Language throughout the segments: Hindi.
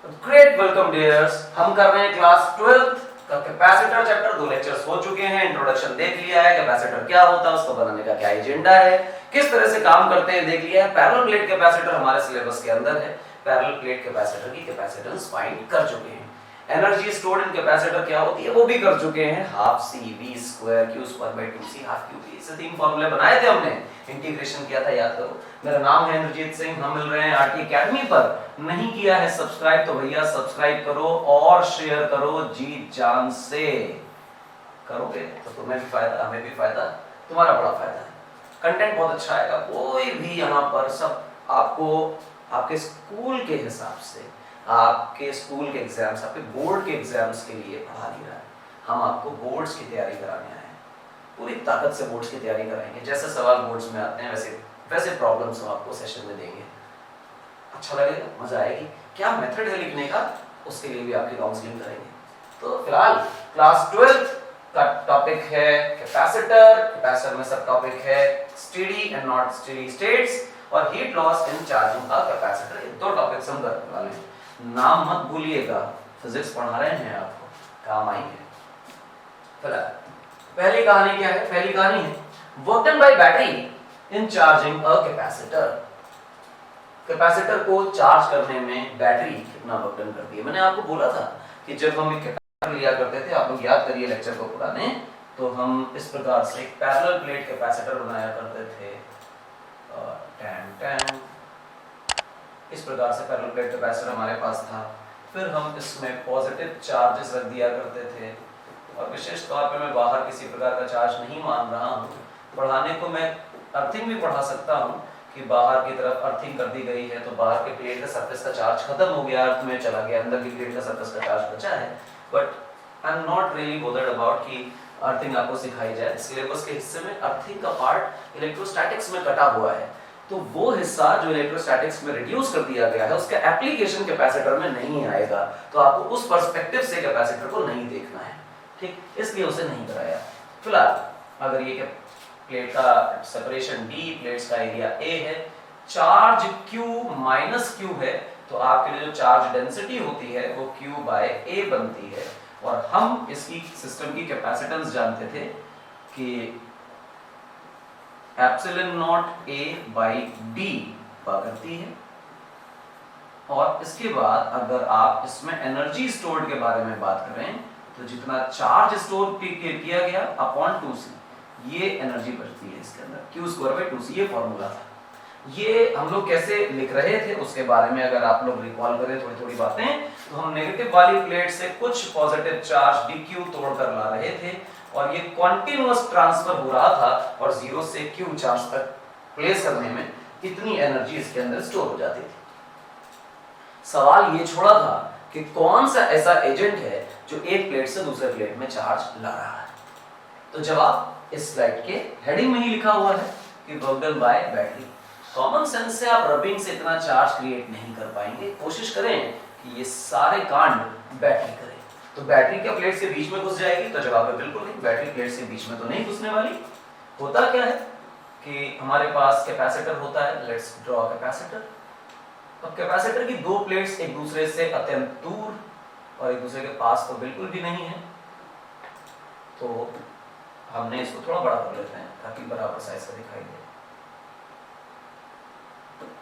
Great welcome dears. हम कर रहे हैं क्लास 12th का कैपेसिटर चैप्टर। 2 लेक्चर्स हो चुके हैं, इंट्रोडक्शन देख लिया है, कैपेसिटर क्या होता है, उसको बनाने का क्या एजेंडा है, किस तरह से काम करते हैं देख लिया है। पैरेलल प्लेट कैपेसिटर हमारे सिलेबस के अंदर है। पैरेलल प्लेट कैपेसिटर की कैपेसिटेंस फाइंड कर चुके हैं। एनर्जी स्टोर्ड इन कैपेसिटर क्या होती है वो भी कर चुके हैं। Half C V square Q square by 2c half Q V, ऐसे 3 फार्मूले बनाए थे हमने, इंटीग्रेशन किया था, याद करो। मेरा नाम है इंद्रजीत सिंह, हम मिल रहे हैं आरटी एकेडमी पर। नहीं किया है सब्सक्राइब तो भैया सब्सक्राइब करो और शेयर करो जी जान से। करोगे तो तुम्हें भी फायदा, हमें भी फायदा, तुम्हारा बड़ा फायदा है। कंटेंट बहुत अच्छा आएगा। कोई भी यहाँ पर सब आपको आपके स्कूल के हिसाब से, आपके स्कूल के एग्जाम्स, आपके बोर्ड के एग्जाम्स के लिए पढ़ा नहीं रहा है। हम आपको बोर्ड्स की तैयारी कराने आए हैं। पूरी ताकत से बोर्ड्स की तैयारी कराएंगे। जैसे सवाल बोर्ड्स में आते हैं वैसे प्रॉब्लम्स हम आपको सेशन में देंगे। अच्छा लगेगा, मजा आएगी। क्या मेथड है लिखने का, उसके लिए भी आपकी काउंसलिंग करेंगे। तो फिलहाल क्लास 12th का टॉपिक है कैपेसिटर। कैपेसिटर में सब टॉपिक है steady and not steady states और हीट लॉस इन चार्जिंग का कैपेसिटर। ये 2 टॉपिक्स हम करने वाले हैं। नाम मत भूलिएगा, फिजिक्स पढ़ा रहे हैं आपको, काम आएंगे। फिलहाल पहली कहानी क्या है? पहली कहानी है work done by battery in charging a capacitor. Capacitor को चार्ज करने में बैटरी कितना वर्क डन करती है। मैंने आपको बोला था कि जब हम एक कैपेसिटर लिया करते थे, आप लोग याद करिए लेक्चर को पुराने, तो हम इस प्रकार से एक पैरेलल प्लेट कैपेसिटर बनाया करते थे। इस प्रकार से पैरेलल प्लेट कैपेसिटर हमारे पास था। फिर हम इसमें पॉजिटिव चार्जेस रख दिया करते थे और विशेष तौर पे मैं बाहर किसी प्रकार का चार्ज नहीं मान रहा हूँ। पढ़ाने को मैं अर्थिंग भी पढ़ा सकता हूँ कि बाहर की तरफ अर्थिंग कर दी गई है तो बाहर के प्लेट का सरफेस का चार्ज खत्म हो गया, अर्थ में चला गया, अंदर की प्लेट का सरफेस का चार्ज बचा है। But I am not really bothered about कि अर्थिंग आपको सिखाई जाए। सिलेबस के हिस्से में अर्थिंग का पार्ट इलेक्ट्रोस्टैटिक्स में कटा हुआ है, तो वो हिस्सा जो इलेक्ट्रोस्टैटिक्स में रिड्यूस कर दिया गया है उसका एप्लीकेशन कैपेसिटर में नहीं आएगा। तो आपको उस पर्सपेक्टिव से कैपेसिटर को नहीं देखना है, ठीक, इसलिए उसे नहीं कराया। फिलहाल अगर ये प्लेट का सेपरेशन D, प्लेट्स का एरिया A है, चार्ज Q माइनस Q है, तो आपके लिए जो चार्ज डेंसिटी होती है वो Q बाय A बनती है। और हम इसकी सिस्टम की कैपेसिटेंस जानते थे कि epsilon not A by D हुआ करती है। और इसके बाद अगर आप इसमें एनर्जी स्टोर्ड के बारे में बात करें तो जितना चार्ज स्टोर किया गया अपॉन 2c, ये एनर्जी बचती है इसके अंदर, q स्क्वायर बाय 2c। ये फॉर्मूला था। ये हम लोग कैसे लिख रहे थे उसके बारे में अगर आप लोग रिकॉल करें थोड़ी थोड़ी बातें, तो हम नेगेटिव वाली प्लेट से कुछ पॉजिटिव चार्ज dq तोड़कर ला रहे थे और ये कॉन्टिन्यूअस ट्रांसफर हो रहा था और 0 से q चार्ज तक प्लेस करने में इतनी एनर्जी इसके अंदर स्टोर हो जाती थी। सवाल ये छोड़ा था कि कौन सा ऐसा एजेंट है जो एक प्लेट से दूसरे प्लेट में चार्ज ला रहा है। तो जवाब इस स्लाइड के हेडिंग में ही लिखा हुआ है कि work done by battery. Common sense से आप रबिंग से इतना चार्ज क्रिएट नहीं कर पाएंगे। कोशिश करें कि ये सारे कांड बैटरी करें। तो बैटरी क्या प्लेट से बीच में घुस जाएगी? तो जवाब है बिल्कुल नहीं, बैटरी प्लेट से बीच में तो नहीं घुसने वाली। होता क्या है कि हमारे पास कैपेसिटर होता है। Let's draw capacitor. अब कैपेसिटर की 2 प्लेट्स एक दूसरे से अत्यंत दूर और एक दूसरे के पास तो बिल्कुल भी नहीं है, तो हमने इसको थोड़ा बड़ा कर लेते हैं ताकि बराबर साइज का दिखाई दे।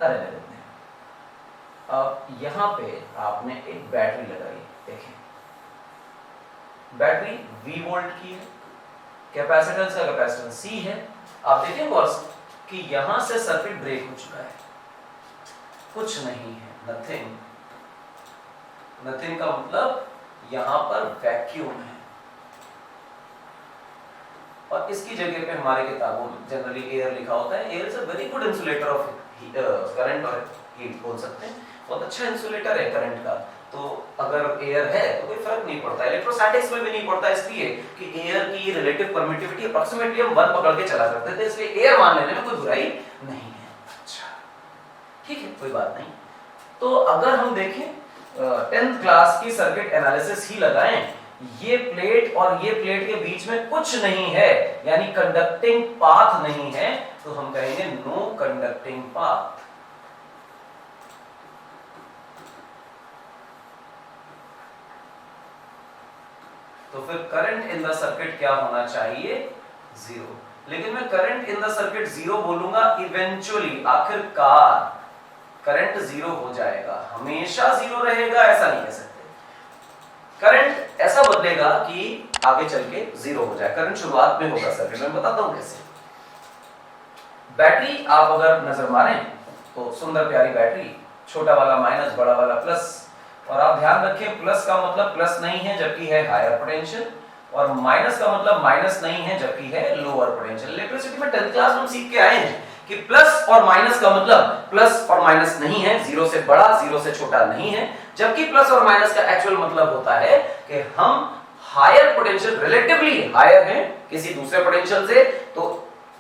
अरे ले लेते हैं। अब यहाँ पे आपने एक बैटरी लगाई, देखें बैटरी V वोल्ट की है, कैपेसिटेंस का कैपेसिटेंस C है। आप देखें बॉस कि यहाँ से सर्किट ब्रेक हो चुका है, कुछ नहीं है, नथिंग। नथिंग का मतलब यहाँ पर वैक्यूम है और इसकी जगह पे हमारे किताबों में जनरली एयर लिखा होता है। Air is a very good insulator of current और हीट बोल सकते हैं। बहुत अच्छा इंसुलेटर है करंट का। तो अगर एयर है तो कोई फर्क नहीं पड़ता। इलेक्ट्रोस्टैटिक्स में भी नहीं पड़ता, इसलिए कि एयर की रिलेटिव परमिटिविटी अप्रॉक्सीमेटली हम 1 पकड़ के चला करते थे, इसलिए एयर मान लेने में कोई बुराई नहीं है। अच्छा ठीक है, कोई बात नहीं। तो अगर हम देखें 10th क्लास की सर्किट एनालिसिस ही लगाएं, ये प्लेट और ये प्लेट के बीच में कुछ नहीं है, यानी कंडक्टिंग पाथ नहीं है, तो हम कहेंगे नो कंडक्टिंग पाथ। तो फिर करंट इन द सर्किट क्या होना चाहिए? जीरो। लेकिन मैं current in the circuit zero बोलूंगा इवेंचुअली, आखिरकार करंट जीरो हो जाएगा, हमेशा जीरो रहेगा ऐसा नहीं कह सकते। करंट ऐसा बदलेगा कि आगे चल के जीरो हो जाए। करंट शुरुआत में होगा सर्किट में, बताता हूं कैसे। बैटरी आप अगर नजर मारें तो सुंदर प्यारी बैटरी, छोटा वाला माइनस बड़ा वाला प्लस, और आप ध्यान रखें प्लस का मतलब प्लस नहीं है जबकि है हायर पोटेंशियल, और माइनस का मतलब माइनस नहीं है जबकि है लोअर पोटेंशियल। इलेक्ट्रिसिटी में 10th क्लास में सीख के आए हैं कि प्लस और माइनस का मतलब प्लस और माइनस नहीं है, जीरो से बड़ा जीरो से छोटा नहीं है, जबकि प्लस और माइनस का एक्चुअल मतलब होता है कि हम हायर पोटेंशियल, रिलेटिवली हायर हैं किसी दूसरे पोटेंशियल से, तो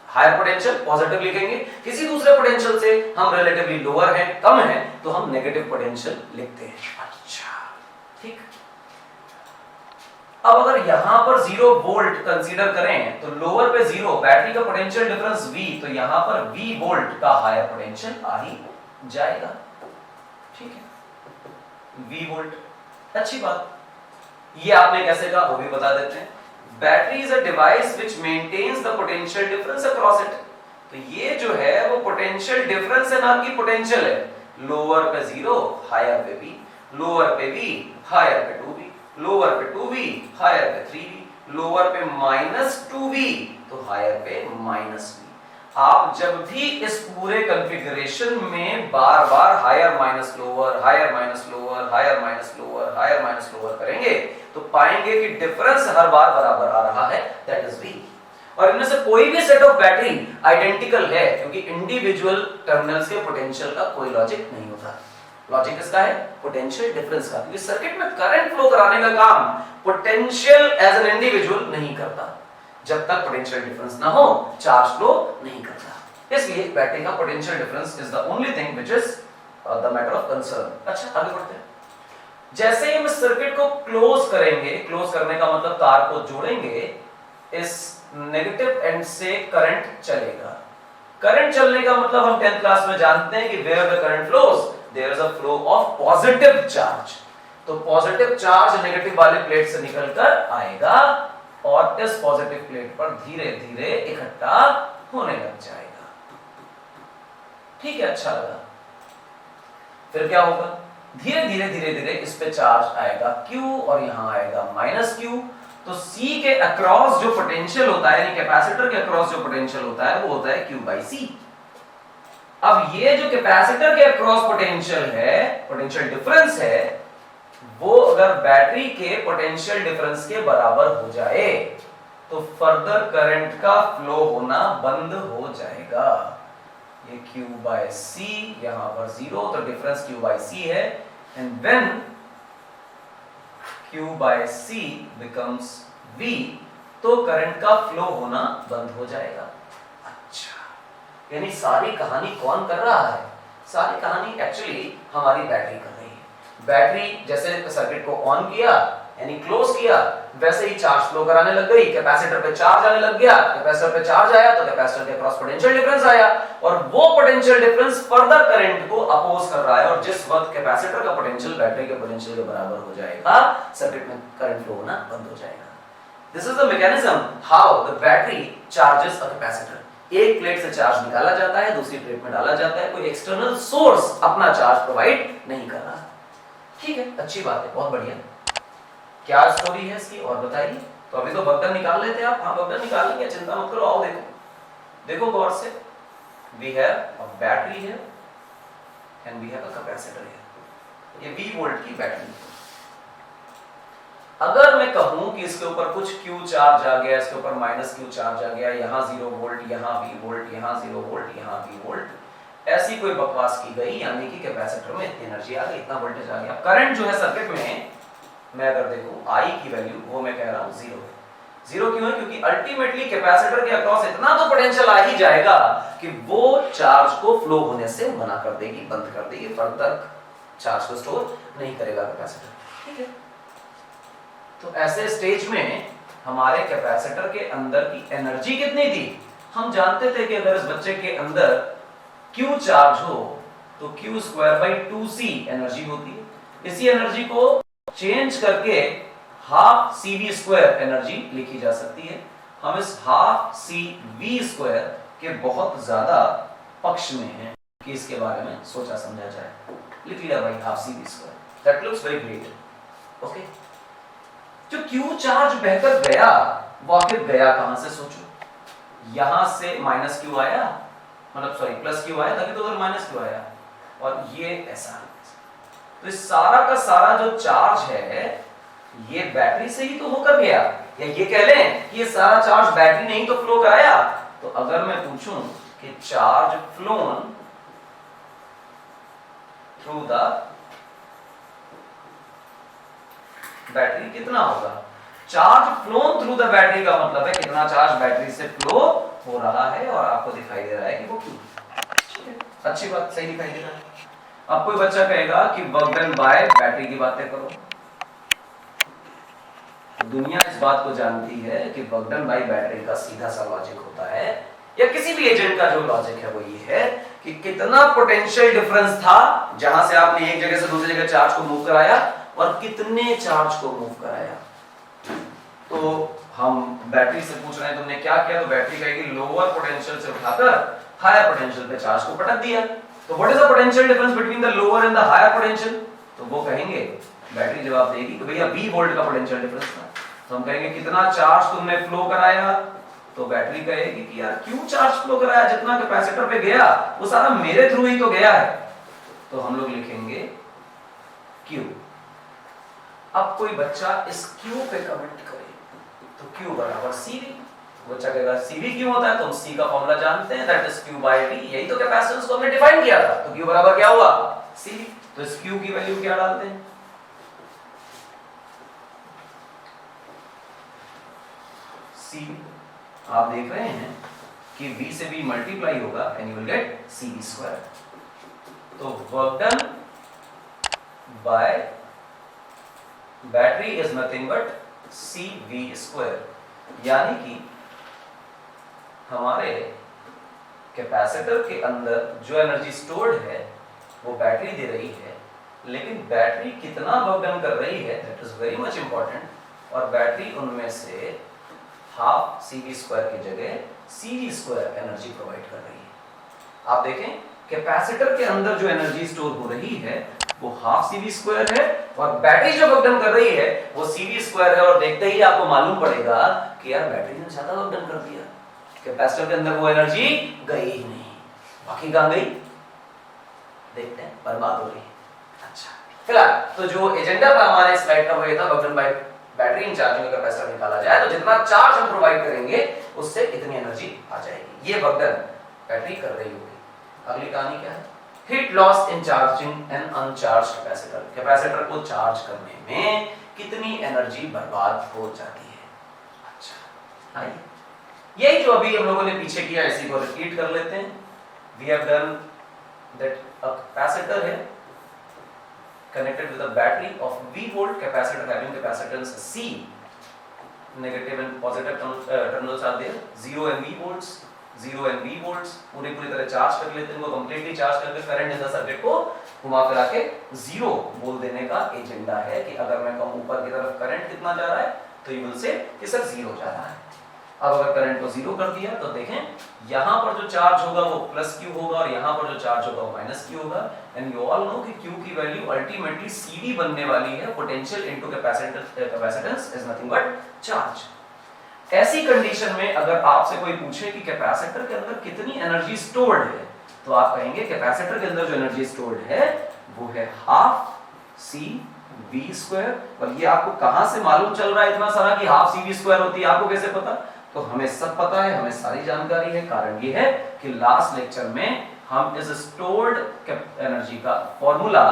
हायर पोटेंशियल पॉजिटिव लिखेंगे, किसी दूसरे पोटेंशियल से हम रिलेटिवली लोअर हैं, कम हैं, तो हम नेगेटिव पोटेंशियल लिखते हैं। अच्छा, ठीक। अब अगर यहां पर 0 वोल्ट कंसीडर करें तो लोअर पे 0, बैटरी का पोटेंशियल डिफरेंस V, तो यहां पर V वोल्ट का हायर पोटेंशियल आ ही जाएगा। ठीक है, V वोल्ट, अच्छी बात। ये आपने कैसे कहा वो भी बता देते हैं। Battery is a device which maintains the potential difference across it. तो ये जो है वो पोटेंशियल डिफरेंस है, ना कि पोटेंशियल है। लोअर पे 0, हायर पे V, लोअर पे V, हायर पे 2V, लोअर पे 2V, हायर पे 3V, लोअर पे -2V, तो हायर पे -V। आप जब भी इस पूरे कॉन्फ़िगरेशन में बार बार higher minus lower, higher minus lower, higher minus lower, higher minus lower करेंगे तो पाएंगे कि डिफरेंस हर बार बराबर आ रहा है, दैट इज V। और इनमें से कोई भी सेट ऑफ बैटरी आइडेंटिकल है, क्योंकि इंडिविजुअल टर्मिनल्स के पोटेंशियल का कोई लॉजिक नहीं होता। लॉजिक किसका है? पोटेंशियल डिफरेंस का। क्योंकि सर्किट में करंट फ्लो कराने का काम पोटेंशियल एज एन इंडिविजुअल नहीं करता। जब तक पोटेंशियल डिफरेंस ना हो, चार्ज फ्लो नहीं करता। इसलिए बैटरी का potential difference is the only thing which is the matter of concern. अच्छा, आगे बढ़ते हैं। जैसे ही हम इस सर्किट को क्लोज करेंगे, क्लोज करने का मतलब तार को जोड़ेंगे, इस नेगेटिव एंड से करंट चलेगा। करंट चलने का मतलब हम 10th क्लास में जानते हैं कि where the current flows there is a flow of positive charge. तो पॉजिटिव चार्ज नेगेटिव वाले प्लेट से निकलकर आएगा और इस पॉजिटिव प्लेट पर धीरे धीरे इकट्ठा होने लग जाएगा। ठीक है, अच्छा लगा। फिर क्या होगा? धीरे धीरे धीरे धीरे इस पे चार्ज आएगा Q और यहां आएगा -Q। तो C के अक्रॉस जो पोटेंशियल होता है, यानी कैपेसिटर के अक्रॉस जो पोटेंशियल होता है वो होता है Q/C। अब ये जो कैपेसिटर के अक्रॉस पोटेंशियल है, पोटेंशियल डिफरेंस है, वो अगर बैटरी के पोटेंशियल डिफरेंस के बराबर हो जाए तो फर्दर करंट का फ्लो होना बंद हो जाएगा। ये Q/C, यहां पर 0, तो डिफरेंस Q/C है, and when Q/C becomes V, तो करंट का फ्लो होना बंद हो जाएगा। अच्छा, यानी सारी कहानी कौन कर रहा है? सारी कहानी एक्चुअली हमारी बैटरी कर रही है। बैटरी जैसे सर्किट को ऑन किया यानी क्लोज किया, वैसे ही चार्ज फ्लो कराने लग गई, कैपेसिटर पे चार्ज आने लग गया, कैपेसिटर पे चार्ज आया तो कैपेसिटर के अक्रॉस पोटेंशियल डिफरेंस आया, और वो पोटेंशियल डिफरेंस फर्दर करंट को अपोज कर रहा है, और जिस वक्त कैपेसिटर का पोटेंशियल बैटरी के पोटेंशियल के बराबर हो जाएगा, सर्किट में करंट फ्लो होना बंद हो जाएगा। This is the mechanism how the battery charges a capacitor. एक प्लेट से चार्ज निकाला जाता है, दूसरी प्लेट में डाला जाता है, कोई एक्सटर्नल सोर्स अपना चार्ज प्रोवाइड नहीं कर रहा। ठीक है, अच्छी बात है, बहुत बढ़िया। क्या स्टोरी है इसकी और बताइए। तो अभी तो बक्कल निकाल लेते आप। हाँ, बक्कल निकालेंगे, चिंता मत करो। आओ देखो, देखो गौर से। वी हैव अ बैटरी है and we have a capacitor है। ये 20 वोल्ट की बैटरी। अगर मैं कहूं कि इसके ऊपर कुछ Q चार्ज आ गया, इसके ऊपर -Q चार्ज आ गया, यहां 0 वोल्ट, यहां V वोल्ट, यहां 0 वोल्ट, यहां V वोल्ट, ऐसी कोई बकवास की गई, यानी कि कैपेसिटर में इतनी एनर्जी आ गई, इतना वोल्टेज आ गया। करंट जो है सर्किट में, मैं अगर देखूं I की वैल्यू, वो मैं कह रहा हूं 0 है। 0 क्यों है? क्योंकि अल्टीमेटली कैपेसिटर के अक्रॉस इतना तो पोटेंशियल आ ही जाएगा कि वो चार्ज को फ्लो होने से मना कर देगी, बंद कर देगी, फर्दर चार्ज को स्टोर नहीं करेगा कैपेसिटर। ठीक है, तो ऐसे स्टेज में हमारे कैपेसिटर के अंदर की एनर्जी कितनी थी? हम जानते थे कि अगर इस बच्चे के अंदर Q चार्ज हो तो Q² by 2C एनर्जी होती है। इसी एनर्जी को चेंज करके हाफ CV² एनर्जी लिखी जा सकती है। हम इस हाफ CV² के बहुत ज्यादा पक्ष में हैं कि इसके बारे में सोचा समझा जाए। लिख लिया भाई half CV²। That looks very great. Okay, जो Q चार्ज बहकर गया वो आखिर गया कहां से सोचो। यहां से माइनस Q आया, मतलब सॉरी प्लस Q आया, तभी तो उधर माइनस Q आया, और ये ऐसा। तो इस सारा का सारा जो चार्ज है ये बैटरी से ही तो होकर गया, या ये कह लें कि ये सारा चार्ज बैटरी ने ही तो फ्लो कराया। तो अगर मैं पूछूं कि charge phloem through the battery कितना होगा, charge phloem through the battery का मतलब है कितना चार्ज बैटरी से फ्लो हो रहा है, और आपको दिखाई दे रहा है कि वो क्यों। अच्छी बात, सही दिखाई दे रहा है। अब कोई बच्चा कहेगा कि वर्क डन बाय बैटरी की बातें करो। दुनिया इस बात को जानती है कि वर्क डन बाय बैटरी का सीधा सा लॉजिक होता है, या किसी भी एजेंट का जो लॉजिक है वो ये है कि कितना पोटेंशियल डिफरेंस था जहां से आपने एक जगह से दूसरी जगह चार्ज को मूव कराया, और कितने चार्ज को मूव कराया। तो हम बैटरी से पूछ रहे हैं तुमने क्या किया, तो बैटरी कहेगी लोअर पोटेंशियल से उठाकर हायर पोटेंशियल पे चार्ज को पटक दिया। तो what is the potential difference between the lower end the higher potential, तो वो कहेंगे, बैटरी जवाब देगी कि भैया V वोल्ट का पोटेंशियल डिफरेंस था। तो हम कहेंगे कितना चार्ज तुमने फ्लो कराया, तो बैटरी कहेगी कि यार क्यों चार्ज फ्लो कराया, जितना कैपेसिटर पे गया वो सारा मेरे थ्रू ही तो गया है। तो हम लोग लिखेंगे Q। अब कोई बच्चा इस Q पे कमेंट करे, तो Q बराबर CV। बच्चा कहेगा CV क्यों होता है, तो हम C का फॉर्मूला जानते हैं, that is Q by T। यही तो कैपेसिटेंस को हमने डिफाइन किया था। तो Q बराबर क्या हुआ, CV। तो इस Q की वैल्यू क्या डालते हैं, CV। आप देख रहे हैं कि V से V मल्टीप्लाई होगा and you will gate CV²। तो work done by battery is nothing but CV², यानी कि हमारे कैपेसिटर के अंदर जो एनर्जी स्टोर्ड है वो बैटरी दे रही है, लेकिन बैटरी कितना वर्क डन कर रही है that is very much important, और बैटरी उनमें से हाफ CV² की जगह CV² एनर्जी प्रोवाइड कर रही है। आप देखें कैपेसिटर के अंदर जो एनर्जी स्टोर हो रही है वो हाफ CV² है, और बैटरी जो वर्क डन कर रही है वो CV² है। और देखते ही आपको मालूम पड़ेगा कि यार बैटरी ने ज्यादा वर्क डन कर दिया, कैपेसिटर के अंदर वो एनर्जी गई ही नहीं, बाकी कहां गई, देखते हैं, बर्बाद हो गई। अच्छा, फिलहाल तो जो एजेंडा था हमारे स्लाइड का वो ये था work done by battery in charging का कैपेसिटर निकाला जाए तो जितना चार्ज हम प्रोवाइड करेंगे उससे इतनी एनर्जी आ जाएगी। ये वर्क डन बैटरी कर रही होगी। अगली कहानी क्या है, heat loss in charging an uncharge capacitor. Capacitor को चार्ज करने में कितनी एनर्जी बर्बाद हो जाती है। अच्छा, आइए यही जो अभी हम लोगों ने पीछे किया इसी को रिपीट कर लेते हैं। We have done that a capacitor है connected with a battery of V volt capacitor having capacitance C, negative and positive terminals are there, 0 and V volts, 0 and V volts पूरी तरह चार्ज कर लेते हैं, वो कंप्लीटली चार्ज करके करंट इन द सर्किट को घुमा फिरा के जीरो बोल देने का एजेंडा है कि अगर मैं कहूं ऊपर की तरफ करंट कितना जा रहा है तो यू विल से कि सर जीरो जा रहा है। अब अगर करंट को जीरो कर दिया तो देखें यहां पर जो चार्ज होगा वो प्लस Q होगा और यहां पर जो चार्ज होगा वो माइनस Q होगा। एंड यू ऑल नो कि Q की वैल्यू अल्टीमेटली CV बनने वाली है, potential into capacitance is nothing but charge. ऐसी कंडीशन में अगर आपसे कोई पूछे कि कैपेसिटर के अंदर कितनी एनर्जी स्टोर्ड है तो आप कहेंगे कैपेसिटर के अंदर जो एनर्जी स्टोर्ड है वो है हाफ CV²। और ये आपको कहां से मालूम चल रहा है इतना सारा कि हाफ CV² होती है, आपको कैसे पता? तो हमें सब पता है, हमें सारी जानकारी है। कारण ये है कि लास्ट लेक्चर में हम इस स्टोर्ड एनर्जी का फॉर्मूला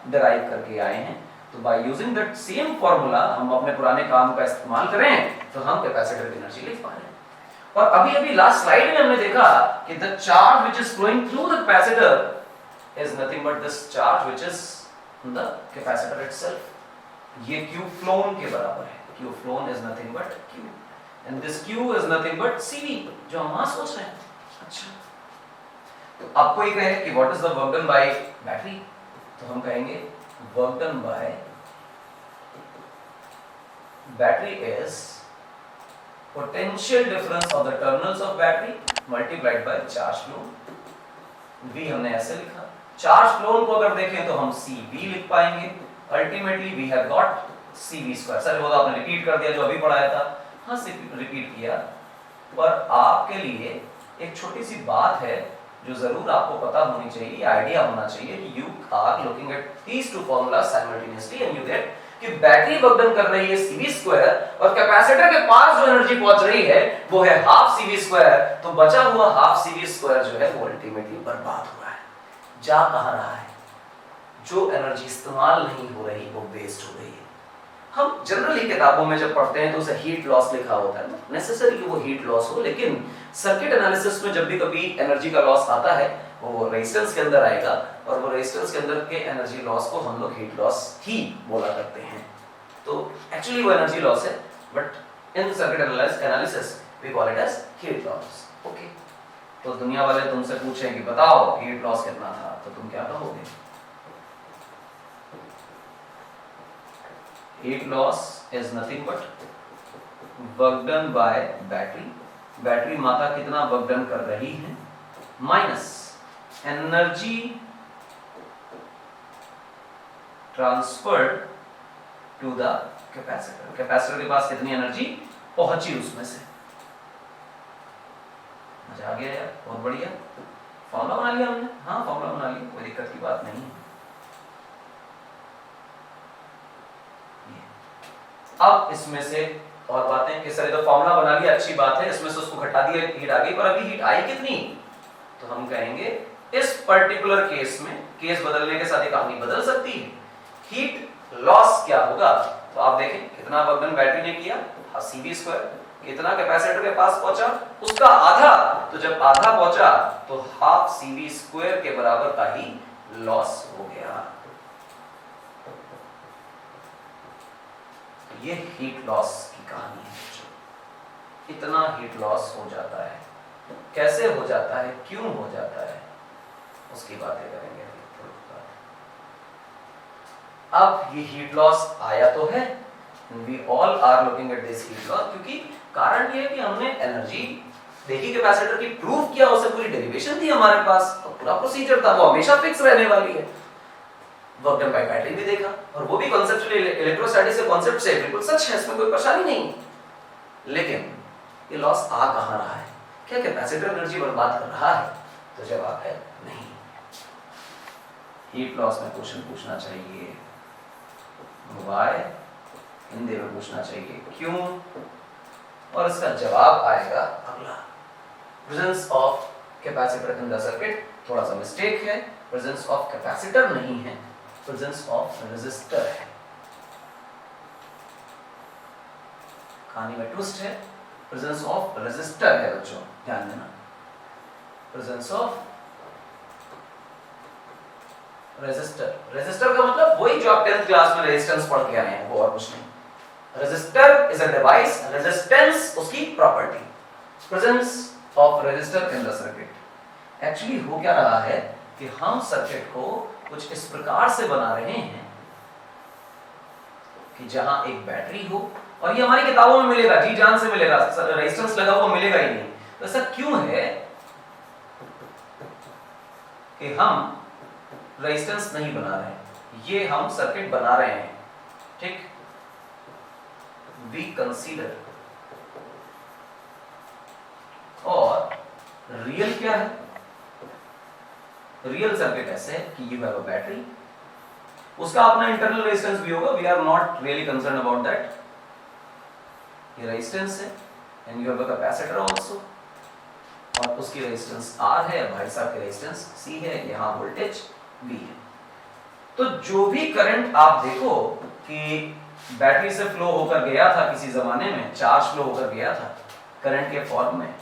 डिराइव करके आए हैं। तो by using that same formula हम अपने पुराने काम का इस्तेमाल करें तो हम कैपेसिटर की एनर्जी लिख पा रहे हैं। और अभी अभी लास्ट स्लाइड में हमने देखा कि the charge which is flowing through the capacitor is nothing but this charge which is in the capacitor itself. ये Q फ्लोन के बराबर है। Q flown is nothing but Q and this Q is nothing but CV, जो हम वहां सोच रहे हैं। अच्छा, तो आपको ये कहे कि what is the work done by battery, तो हम कहेंगे work done by battery is potential difference of the terminals of battery multiplied by charge flow. V हमने ऐसे लिखा। चार्ज फ्लो को अगर देखें तो हम CV लिख पाएंगे। Ultimately we have got CV²। Sir वो तो आपने रिपीट कर दिया जो अभी पढ़ाया था। हाँ रिपीट किया, पर आपके लिए एक छोटी सी बात है जो जरूर आपको पता होनी चाहिए, आइडिया होना चाहिए कि you are looking at these two formula simultaneously and you get कि बैटरी वर्क कर रही है CV² और कैपेसिटर के पास जो एनर्जी पहुंच रही है वो है हाफ CV²। तो बचा हुआ हाफ CV² जो है वो अल्टीमेटली बर्बाद हो रहा है। जा कहां रहा है? जो एनर्जी इस्तेमाल नहीं हो रही वो वेस्ट हो रही है। हम जनरली किताबों में जब पढ़ते हैं तो उसे हीट लॉस लिखा होता है, नेसेसरी कि वो हीट लॉस हो, लेकिन सर्किट एनालिसिस में जब भी कभी एनर्जी का लॉस आता है वो रेजिस्टेंस के अंदर आएगा और वो रेजिस्टेंस के अंदर के एनर्जी लॉस को हम लोग हीट लॉस ही बोला करते हैं। तो एक्चुअली वो एनर्जी लॉस है, but in circuit analysis we call it as heat loss. Okay, तो दुनिया वाले तुमसे पूछें कि बताओ हीट लॉस कितना था, तो तुम क्या कहोगे? Heat loss is nothing but work done by battery। Battery माता कितना वर्क डन कर रही है minus energy transferred to the capacitor. Capacitor के पास कितनी एनर्जी पहुंची उसमें से। मजा आ गया यार, बहुत बढ़िया। फॉर्मूला बना लिया हमने। हाँ फॉर्मूला बना लिया, कोई दिक्कत की बात नहीं है। अब इसमें से और बातें कि सर तो फॉर्मूला बना लिया, अच्छी बात है, इसमें से उसको घटा दिया, हीट आ गई, पर अभी हीट आई कितनी? तो हम कहेंगे इस पर्टिकुलर केस में केस बदलने के साथ ये कहानी बदल सकती है। हीट लॉस क्या होगा? तो आप देखें कितना वर्क डन बैटरी ने किया, CV²। कितना कैपेसिटर के पास पहुंचा? उसका आधा। तो जब आधा पहुंचा तो हाफ CV² के बराबर का ही लॉस हो गया। ये हीट लॉस की कहानी है। इतना हीट लॉस हो जाता है, कैसे हो जाता है, क्यों हो जाता है, उसकी बातें करेंगे। अब ये हीट लॉस आया तो है, we all are looking at this heat loss, क्योंकि कारण ये है कि हमने एनर्जी देखी कैपेसिटर की, प्रूव किया, उसे पूरी डेरिवेशन थी हमारे पास, तो पूरा प्रोसीजर था, वो हमेशा फिक्स रहने वाली है। वर्क डन बाय बैटरी भी देखा, और वो भी कॉन्सेप्चुअली इलेक्ट्रोस्टैटिक्स के कॉन्सेप्ट से बिल्कुल सच है, इसमें कोई परेशानी नहीं। लेकिन ये लॉस आ कहां रहा है? क्या कैपेसिटर एनर्जी बर्बाद कर रहा है? तो जवाब है नहीं। हीट लॉस में क्वेश्चन पूछना चाहिए व्हाई, हिंदी में पूछना चाहिए क्यों, और इसका जवाब आएगा अगला। Presence of capacitor in the circuit, थोड़ा सा मिस्टेक है, प्रेजेंस ऑफ कैपेसिटर नहीं है, प्रेजेंस ऑफ रेजिस्टर है। कहानी में ट्विस्ट है, प्रेजेंस ऑफ रेजिस्टर है बच्चों, ध्यान देना। प्रेजेंस ऑफ रेजिस्टर, रेजिस्टर का मतलब वही जो आप 10th क्लास में रेजिस्टेंस पढ़ के आए हैं, वो और कुछ नहीं। Resistor is a device, resistance उसकी property. Presence of resistor in the circuit. Actually हो क्या रहा है कि हम सर्किट को कुछ इस प्रकार से बना रहे हैं कि जहां एक बैटरी हो, और ये हमारी किताबों में मिलेगा, जी जान से मिलेगा, रेजिस्टेंस लगा हुआ मिलेगा ही नहीं। तो ऐसा क्यों है कि हम रेजिस्टेंस नहीं बना रहे हैं, ये हम सर्किट बना रहे हैं, ठीक। वी कंसीडर, और रियल क्या है? रियल सर्किट ऐसे है कि यू हैव अ बैटरी, उसका अपना इंटरनल रेजिस्टेंस भी होगा, we are not really concern about that. ये रेजिस्टेंस है and you have a capacitor also, और उसकी रेजिस्टेंस R है, भाई साहब की रेजिस्टेंस C है, यहां वोल्टेज V है। तो जो भी करंट आप देखो कि बैटरी से फ्लो होकर गया था किसी जमाने में, चार्ज फ्लो होकर गया था करंट के फॉर्म में,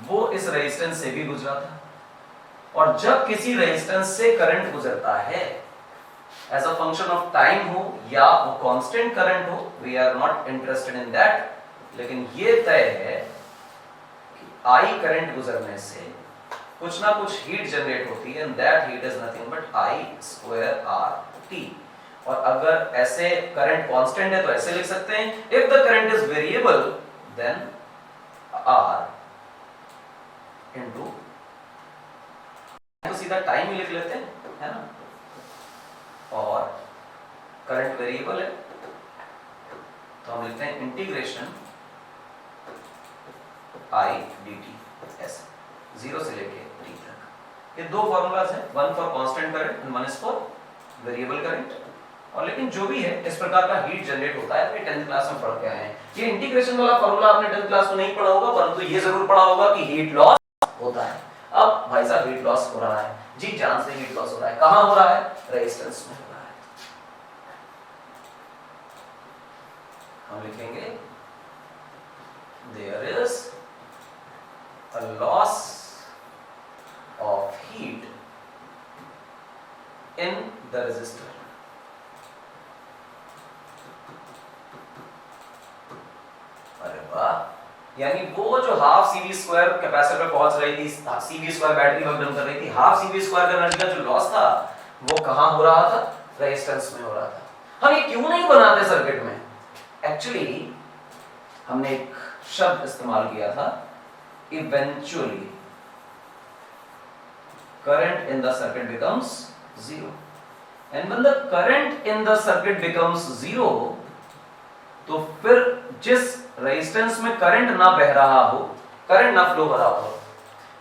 वो इस रेजिस्टेंस से भी गुजरा था। और जब किसी रेजिस्टेंस से करंट गुजरता है as a function of time हो या वो कांस्टेंट करंट हो, we are not interested in that, लेकिन ये तय है कि I करंट गुजरने से कुछ ना कुछ हीट जनरेट होती है, and that heat is nothing but I² RT। और अगर ऐसे करंट कांस्टेंट है तो ऐसे लिख सकते हैं, if the current is variable then R into, तो सीधा टाइम ही लिख लेते हैं, है ना, और करंट वेरिएबल है तो हम लिखते हैं इंटीग्रेशन I dt ऐसे 0 से लेके t तक। ये दो फॉर्मूलाज हैं, one for constant current and one is for variable current. और लेकिन जो भी है इस प्रकार का हीट जनरेट होता है, अपने 10th क्लास में पढ़ के आए हैं। ये इंटीग्रेशन वाला फॉर्मूला आपने 10th क्लास में नहीं पढ़ा होगा, परंतु ये जरूर पढ़ा होगा कि हीट लॉस होता है। अब भाई साहब हीट लॉस हो रहा है जी, जान से हीट लॉस हो रहा है, कहां हो रहा है, रेजिस्टेंस में हो रहा है। हम लिखेंगे there is a loss of heat in the resistor। अरे वाह, यानी वो जो हाफ CV स्क्वायर कैपेसिटर पे पहुंच रही थी, CV square battery work done कर रही थी, हाफ CV स्क्वायर का एनर्जी का जो लॉस था वो कहां हो रहा था, रेजिस्टेंस में हो रहा था। हम ये क्यों नहीं बनाते सर्किट में, एक्चुअली हमने एक शब्द इस्तेमाल किया था, eventually current in the circuit becomes zero, and when the current in the circuit becomes zero, तो फिर जिस रेजिस्टेंस में करंट ना बह रहा हो, करंट ना फ्लो हो रहा हो,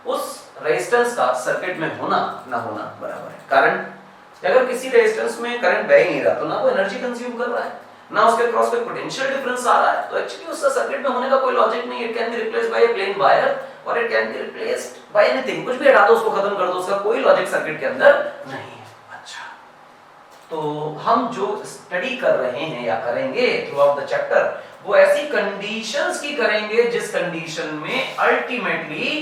उस रेजिस्टेंस का सर्किट में होना ना होना बराबर है। करंट, अगर किसी रेजिस्टेंस में करंट बह ही नहीं रहा तो ना वो एनर्जी कंज्यूम कर रहा है, ना उसके क्रॉस पे पोटेंशियल डिफरेंस आ रहा है, तो एक्चुअली उसका सर्किट में होने का कोई लॉजिक नहीं है। It can be replaced by a plain wire और it can be replaced by anything, कुछ भी हटा दो, उसको खत्म कर दो, उसका कोई लॉजिक सर्किट के अंदर नहीं है। अच्छा, तो हम जो स्टडी कर रहे हैं या करेंगे थ्रू आउट द चैप्टर, वो ऐसी कंडीशंस की करेंगे जिस कंडीशन में ultimately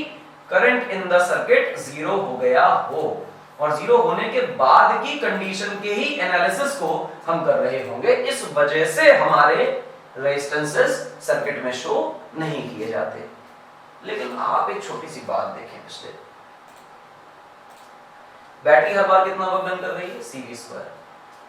current in the circuit zero हो गया हो, और जीरो होने के बाद की कंडीशन के ही एनालिसिस को हम कर रहे होंगे। इस वजह से हमारे रेजिस्टेंसेस सर्किट में शो नहीं किए जाते। लेकिन आप एक छोटी सी बात देखें, पिछले बैटरी हर बार कितना वर्क डन कर रही है, CV स्क्वायर।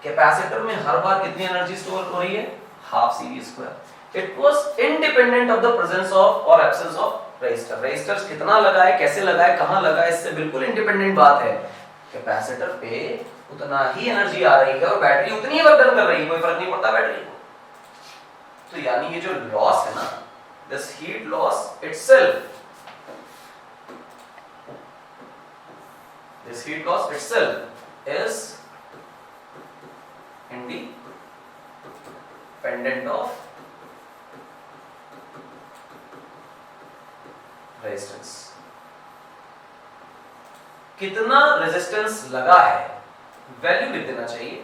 कैपेसिटर में हर बार कितनी एनर्जी स्टोर हो रही है, half CV square. It was independent of the presence of और एब्सेंस ऑफ रेजिस्टर। रेजिस्टर्स कितना लगाए, कैसे लगाए, कहां लगाए, इससे बिल्कुल इंडिपेंडेंट बात है। कैपेसिटर पे उतना ही एनर्जी आ रही है और बैटरी उतनी ही वर्क डन कर रही है, कोई फर्क नहीं पड़ता बैटरी को। तो यानी ये जो लॉस है ना, this heat loss itself, this heat loss itself is independent of resistance। कितना रेजिस्टेंस लगा है, वैल्यू लिख देना चाहिए,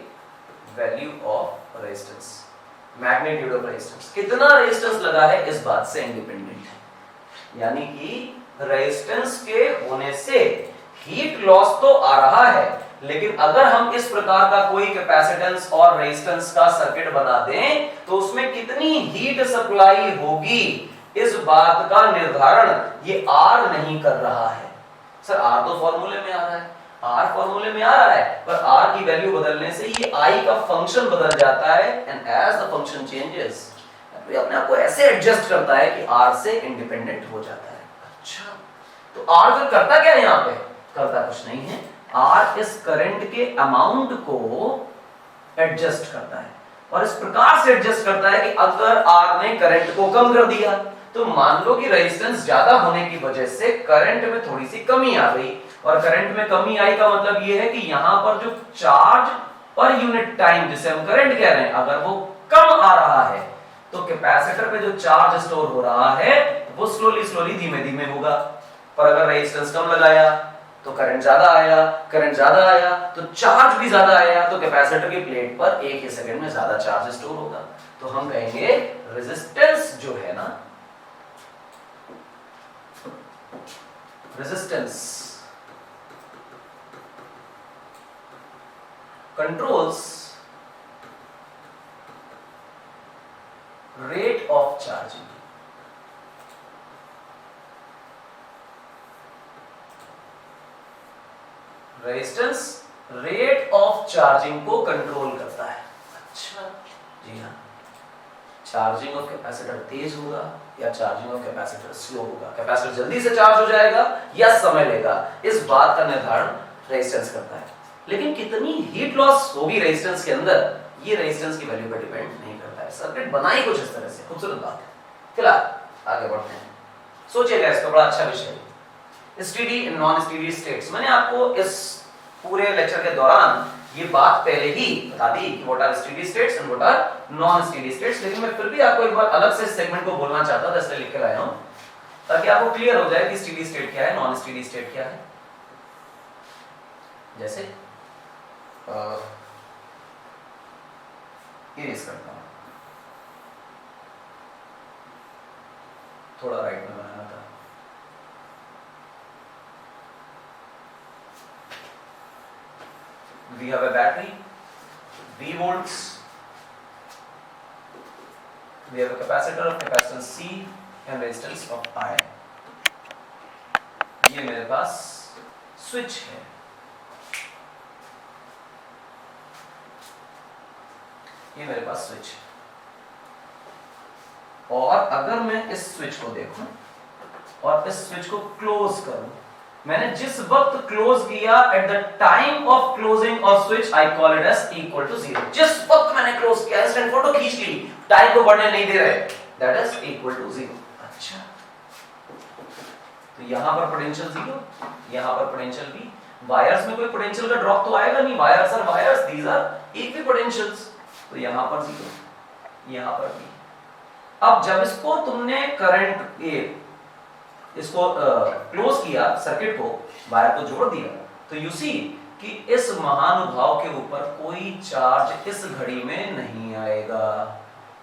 value of resistance, magnitude of resistance, कितना रेजिस्टेंस लगा है इस बात से इंडिपेंडेंट है। यानी कि रेजिस्टेंस के होने से हीट लॉस तो आ रहा है, लेकिन अगर हम इस प्रकार का कोई कैपेसिटेंस और रेजिस्टेंस का सर्किट बना दें तो उसमें कितनी हीट सप्लाई होगी इस बात का निर्धारण ये R नहीं कर रहा है। सर R तो फॉर्मूले में आ रहा है, R फॉर्मूले में आ रहा है, पर R की वैल्यू बदलने से ये I का फंक्शन बदल जाता है, and as the function changes ये अपने आप को ऐसे एडजस्ट करता है कि R से इंडिपेंडेंट हो जाता है। अच्छा, तो R फिर करता क्या है, यहां पे करता कुछ नहीं है, R इस करंट के अमाउंट को एडजस्ट करता है, और इस प्रकार से एडजस्ट करता है कि अगर R ने करंट को कम कर दिया तो मान लो कि रेजिस्टेंस ज्यादा होने की वजह से करंट में थोड़ी सी कमी आ गई, और करंट में कमी आई का मतलब यह है कि यहां पर जो चार्ज पर यूनिट टाइम जिसे हम करंट कह रहे हैं, अगर वो कम आ रहा है तो कैपेसिटर पे जो चार्ज स्टोर हो रहा है वो स्लोली स्लोली धीमे धीमे होगा। पर अगर रेजिस्टेंस कम लगाया तो करंट ज्यादा आया, करंट ज्यादा आया तो चार्ज भी ज्यादा आया, तो कैपेसिटर की प्लेट पर एक ही सेकंड में ज्यादा चार्ज स्टोर होगा। तो हम कहेंगे रेजिस्टेंस जो है ना, resistance controls rate of charging. Resistance rate of charging को कंट्रोल करता है। चार्जिंग ऑफ कैपेसिटर तेज होगा या चार्जिंग ऑफ कैपेसिटर स्लो होगा, कैपेसिटर जल्दी से चार्ज हो जाएगा या समय लेगा, इस बात का निर्धारण रेजिस्टेंस करता है। लेकिन कितनी हीट लॉस होगी रेजिस्टेंस के अंदर, ये रेजिस्टेंस की वैल्यू पर डिपेंड नहीं करता है। सर्किट बनाई कुछ इस तरह से, खूबसूरत बात है। फिलहाल आगे बढ़ते हैं, सोचिएगा इसका, बड़ा अच्छा विषय है steady and non steady states. मैंने आपको इस पूरे लेक्चर के दौरान ये बात पहले ही बता दी कि what are steady states and what are non steady states, लेकिन मैं फिर भी आपको एक बार अलग से इस सेगमेंट को बोलना चाहता था, इसलिए लिख के लाया हूं ताकि आपको क्लियर हो जाए कि स्टेडी स्टेट क्या है, नॉन स्टेडी स्टेट क्या है। जैसे इरेज करता हूं, थोड़ा राइट में बनाना था। We have a battery, V volts. We have a capacitor of capacitance C and resistance of I. ये मेरे पास स्विच है, ये मेरे पास स्विच है, और अगर मैं इस स्विच को देखूं और इस स्विच को क्लोज करूं, मैंने जिस वक्त क्लोज किया, at the time of closing of switch I call it as equal to zero. जिस वक्त मैंने क्लोज किया, इंस्टेंट फोटो खींच ली, टाइम को बढ़ने नहीं दे रहे, that is equal to zero. अच्छा, तो यहां पर पोटेंशियल जीरो, यहां पर पोटेंशियल भी, वायर्स में कोई पोटेंशियल का ड्रॉप तो आएगा नहीं, wires are wires, these are equipotentials, तो यहां पर जीरो, यहां पर भी। अब जब इसको तुमने करंट इसको क्लोज किया, सर्किट को, वायर को जोड़ दिया, तो यू सी कि इस महानुभाव के ऊपर कोई चार्ज इस घड़ी में नहीं आएगा,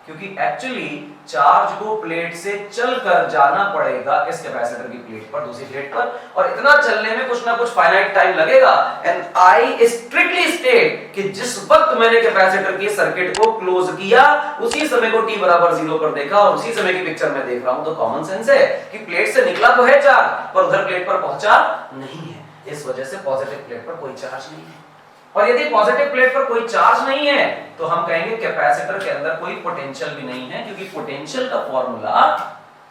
क्योंकि एक्चुअली चार्ज को प्लेट से चलकर जाना पड़ेगा इस कैपेसिटर की प्लेट पर, दूसरी प्लेट पर, और इतना चलने में कुछ ना कुछ फाइनाइट टाइम लगेगा। एंड आई स्ट्रिक्टली स्टेट कि जिस वक्त मैंने कैपेसिटर की सर्किट को क्लोज किया, उसी समय को t बराबर 0 पर देखा और उसी समय की पिक्चर में देख रहा हूं, तो कॉमन सेंस है कि प्लेट से निकला तो है चार्ज, पर उधर प्लेट पर पहुंचा नहीं है, इस वजह से पॉजिटिव प्लेट पर कोई चार्ज नहीं है। और यदि पॉजिटिव प्लेट पर कोई चार्ज नहीं है, तो हम कहेंगे कैपेसिटर के अंदर कोई पोटेंशियल भी नहीं है, क्योंकि पोटेंशियल का फॉर्मूला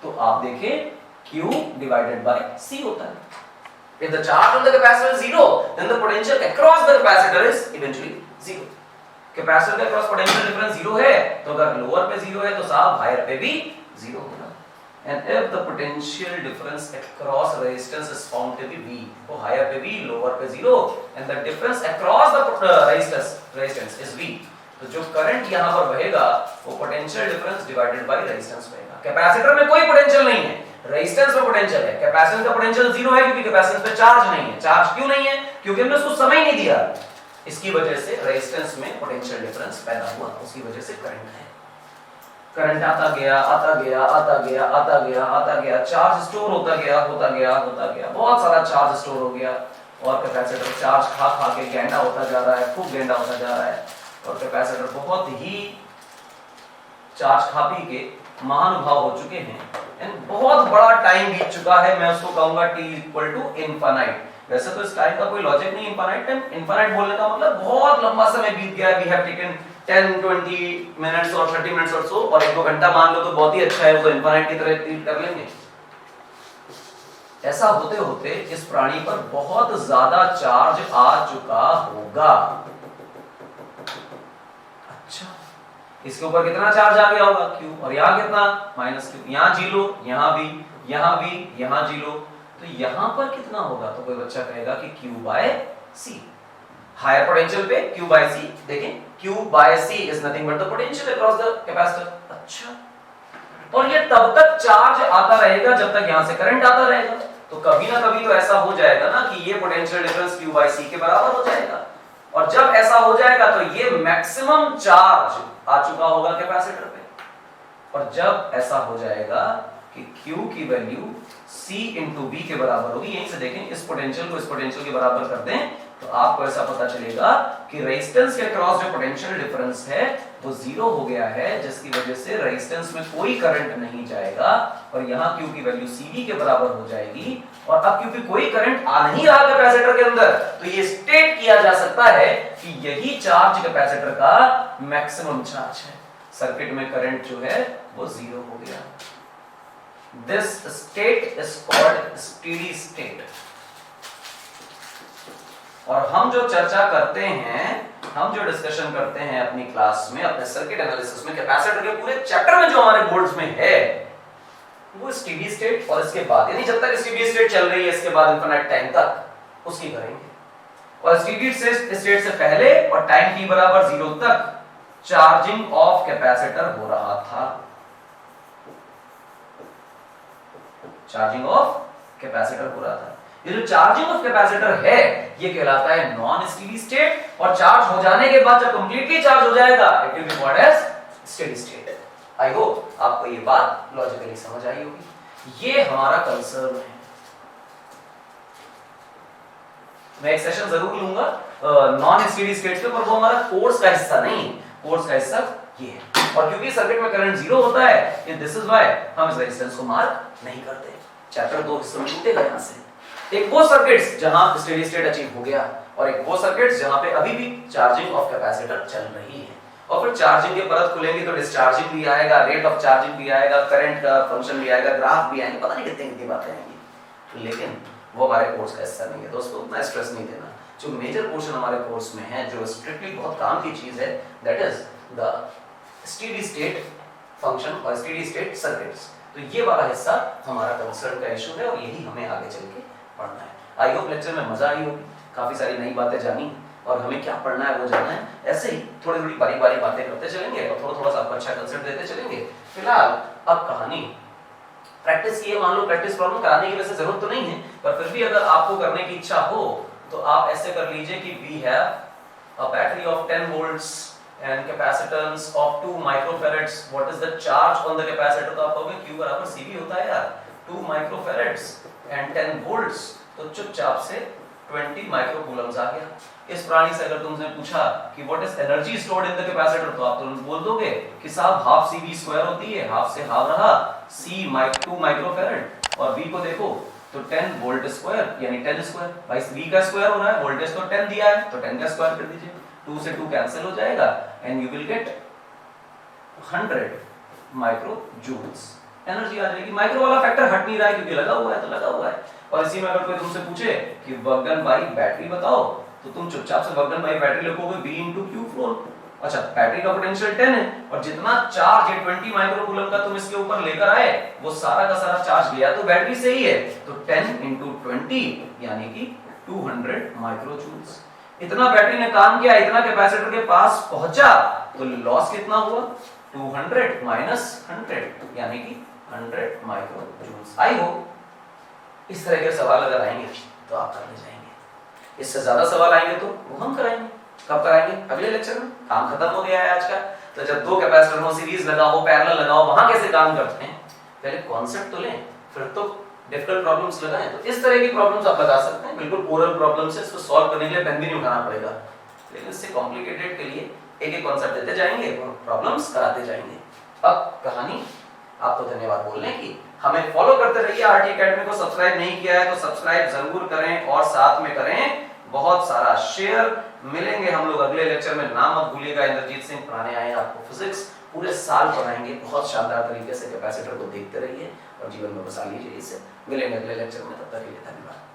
तो आप देखें Q डिवाइडेड बाय C होता है। If the charge on the capacitor is zero, then the potential across the capacitor is eventually zero. Capacitor के across पोटेंशियल डिफरेंस जीरो है, तो अगर लोअर पे जीरो है तो साहब हायर पे भी जीरो होगा। And if the potential difference across resistance is found to be V, तो higher पे V, lower पे zero, and the difference across the resistance is V, तो जो करंट यहाँ पर बहेगा वो potential difference divided by resistance बहेगा। कैपेसिटर में कोई पोटेंशियल नहीं है, रेजिस्टेंस में पोटेंशियल है, कैपेसिटेंस का पोटेंशियल जीरो है, क्योंकि कैपेसिटेंस पे चार्ज नहीं है। चार्ज क्यों नहीं है? क्योंकि हमने उसको समय नहीं दिया, इसकी वजह से रेजिस्टेंस में पोटेंशियल डिफरेंस पैदा हुआ, उसकी वजह से करंट है। करंट आता गया, आता गया, आता गया, आता गया, आता गया, चार्ज स्टोर होता गया, होता गया, होता गया, बहुत सारा चार्ज स्टोर हो गया, और कैपेसिटर चार्ज खा खा के गेंडा होता जा रहा है, खूब गेंडा होता जा रहा है, और कैपेसिटर बहुत ही चार्ज खा पी के महानुभाव हो चुके हैं, एंड बहुत बड़ा टाइम बीत चुका है, मैं उसको कहूंगा t इक्वल टू इनफाइनाइट। वैसे तो इस टाइम का कोई लॉजिक नहीं, इनफाइनाइट टाइम, इनफाइनाइट बोलने का मतलब बहुत लंबा समय बीत गया, वी हैव टेकन 10-20 मिनट्स और 30 मिनट्स और सो, और 1-2 घंटा मान लो तो बहुत ही अच्छा है, वो तो इनफाइनाइट की तरह ट्रीट कर लेंगे। ऐसा होते होते इस प्राणी पर बहुत ज्यादा चार्ज आ चुका होगा। अच्छा, इसके ऊपर कितना चार्ज आ गया होगा? Q, और यहाँ कितना? -Q, यहाँ जीरो, यहाँ भी, यहाँ भी, यहाँ जीरो, तो यहाँ पर कितना होगा? तो कोई बच्चा कहेगा कि Q/C, हायर पोटेंशियल पे Q/C, देखें Q/C is nothing but the potential across the capacitor। अच्छा, और ये तब तक चार्ज आता रहेगा जब तक यहाँ से करंट आता रहेगा, तो कभी ना कभी तो ऐसा हो जाएगा ना कि ये पोटेंशियल डिफरेंस Q/C के बराबर हो जाएगा, और जब ऐसा हो जाएगा तो ये मैक्सिमम चार्ज आ चुका होगा कैपेसिटर पे, और जब ऐसा हो जाएगा कि Q की वैल्यू C इंटू V के बराबर होगी, यहीं से देखें, इस पोटेंशियल को इस पोटेंशियल के बराबर कर दें तो आपको ऐसा पता चलेगा कि रेजिस्टेंस के अक्रॉस जो पोटेंशियल डिफरेंस है वो जीरो हो गया है, जिसकी वजह से रेजिस्टेंस में कोई करंट नहीं जाएगा, और यहाँ Q की वैल्यू CV के बराबर हो जाएगी। और अब क्योंकि कोई करंट आ नहीं रहा कैपेसिटर के अंदर, तो ये स्टेट किया जा सकता है कि यही चार्ज कैपेसिटर का मैक्सिमम चार्ज है। सर्किट में करंट जो है वो 0 हो गया। This state is called steady state. और हम जो चर्चा करते हैं, हम जो डिस्कशन करते हैं अपनी क्लास में, अपने सर्किट एनालिसिस में, कैपेसिटर के पूरे चैप्टर में जो हमारे बोर्ड्स में है वो स्टेडी स्टेट और इसके बाद, यानी जब तक स्टेडी स्टेट चल रही है इसके बाद इनफिनिट टाइम तक उसकी करेंगे। और स्टेडी स्टेट से पहले और टाइम t बराबर 0 तक चार्जिंग ऑफ कैपेसिटर हो रहा था। चार्जिंग ऑफ कैपेसिटर हो रहा था। ये जो चार्जिंग ऑफ कैपेसिटर है ये कहलाता है नॉन स्टेडी स्टेट, और चार्ज हो जाने के बाद जब कंप्लीटली चार्ज हो जाएगा it will be called as steady state. I hope आपको ये बात लॉजिकली समझ आई होगी। ये हमारा कंसर्न है। मैं एक सेशन जरूर लूंगा नॉन स्टेडी स्टेट पे, पर वो हमारा कोर्स का हिस्सा नहीं। कोर्स का हिस्सा ये है। और क्योंकि सर्किट में करंट 0 होता है, ये दिस इज व्हाई हम इस रेजिस्टेंस को मार्क नहीं करते। चैप्टर 2 हिस्सों में टूटेगा यहां से। एक वो सर्किट्स जहां स्टेडी स्टेट अचीव हो गया, और एक वो सर्किट्स जहां पे अभी भी चार्जिंग ऑफ कैपेसिटर चल रही है। और फिर चार्जिंग के परत खुलेंगे तो डिस्चार्जिंग भी आएगा, रेट ऑफ चार्जिंग भी आएगा, करंट का फंक्शन भी आएगा, ग्राफ भी आएंगे, पता नहीं कितनी बातें आएंगी। लेकिन वो हमारे कोर्स का हिस्सा नहीं है दोस्तों, मैं स्ट्रेस नहीं देना। जो मेजर पोर्शन हमारे कोर्स में है, जो स्ट्रिक्टली बहुत काम की चीज है, that is the steady state function और स्टेडी स्टेट सर्किट्स। तो ये वाला हिस्सा हमारा कंसर्न का इशू है और यही हमें आगे चल के पढ़ना है। आई होप लेक्चर में मजा आई होगी, काफी सारी नई बातें जानी और हमें क्या पढ़ना है वो जानना है। ऐसे ही थोड़ी थोड़ी बारी बारी बातें करते चलेंगे और थोड़ा थोड़ा सा आपको अच्छा कंसेप्ट देते चलेंगे। फिलहाल अब कहानी प्रैक्टिस की है, मान लो प्रैक्टिस प्रॉब्लम कराने की वैसे जरूरत तो नहीं है, पर फिर भी अगर आपको करने की इच्छा हो तो आप ऐसे कर लीजिए कि we have a battery of 10 volts and capacitance of 2 microfarads. What is the charge on the capacitor? तो आप कहोगे Q बराबर CV होता है यार, 2 microfarads and 10 volts, तो चुपचाप से 20 माइक्रोकूलम्स आ गया। इस प्राणी से अगर तुमसे पूछा कि what is energy stored in the capacitor, तो आप तुरंत बोल दोगे कि साहब हाफ CV स्क्वायर होती है, हाफ से हाफ रहा C 2 माइक्रोफैरड, और V को देखो तो 10 वोल्ट स्क्वायर यानी 10 स्क्वायर, भाई V का स्क्वायर हो रहा है, वोल्टेज तो 10 दिया है तो 10 का स्क्वायर कर दीजिए, 2 से 2 कैंसिल हो जाएगा and you will get 100 micro joules energy आ जाएगी। माइक्रो वाला फैक्टर हट नहीं रहा है क्योंकि लगा हुआ है तो लगा हुआ है। और इसी में अगर कोई तुमसे पूछे कि वर्गन बाई बैटरी बताओ, तो तुम चुपचाप से वर्गन बाई बैटरी लिखोगे V into Q flow। अच्छा, बैटरी का पोटेंशियल 10 है और जितना चार्ज ये 20 माइक्रोकूलम का तुम इसके ऊपर लेकर आए वो सारा का सारा चार्ज गया तो बैटरी से ही है, तो 10 into 20 यानी कि 200 माइक्रोजूल्स। इतना बैटरी ने काम किया, इतना कैपेसिटर के पास पहुंचा, तो लॉस कितना हुआ 200 माइनस 100 यानी कि 100 माइक्रोजूल्स। आई होप इस तरह के सवाल अगर आएंगे तो आप करने जाएंगे। इससे ज्यादा सवाल आएंगे तो वो हम कराएंगे। कब कराएंगे? अगले लेक्चर में। काम खत्म हो गया है आज का। तो जब 2 कैपेसिटर हो, सीरीज लगाओ, पैरेलल लगाओ, वहां कैसे काम करते हैं पहले कॉन्सेप्ट तो लें, फिर तो डिफिकल्ट प्रॉब्लम्स लगाएं। तो इस तरह की प्रॉब्लम्स आप लगा सकते हैं, बिल्कुल ओरल प्रॉब्लम्स है, इसको सॉल्व करने के लिए पेन भी नहीं उठाना पड़ेगा। लेकिन इससे कॉम्प्लिकेटेड के लिए एक एक कॉन्सेप्ट देते जाएंगे और प्रॉब्लम्स कराते जाएंगे। अब कहानी आपको धन्यवाद बोलने की। हमें फॉलो करते रहिए। आरटी एकेडमी को सब्सक्राइब नहीं किया है तो सब्सक्राइब जरूर करें और साथ में करें बहुत सारा शेयर। मिलेंगे हम लोग अगले लेक्चर में। नाम मत भूलिएगा, इंद्रजीत सिंह पढ़ाने आए हैं आपको फिजिक्स। पूरे साल पढ़ाएंगे बहुत शानदार तरीके से। कैपेसिटर को देखते रहिए और जीवन में बसा लीजिए इसे। मिलेंगे अगले लेक्चर में, तब तक के लिए धन्यवाद।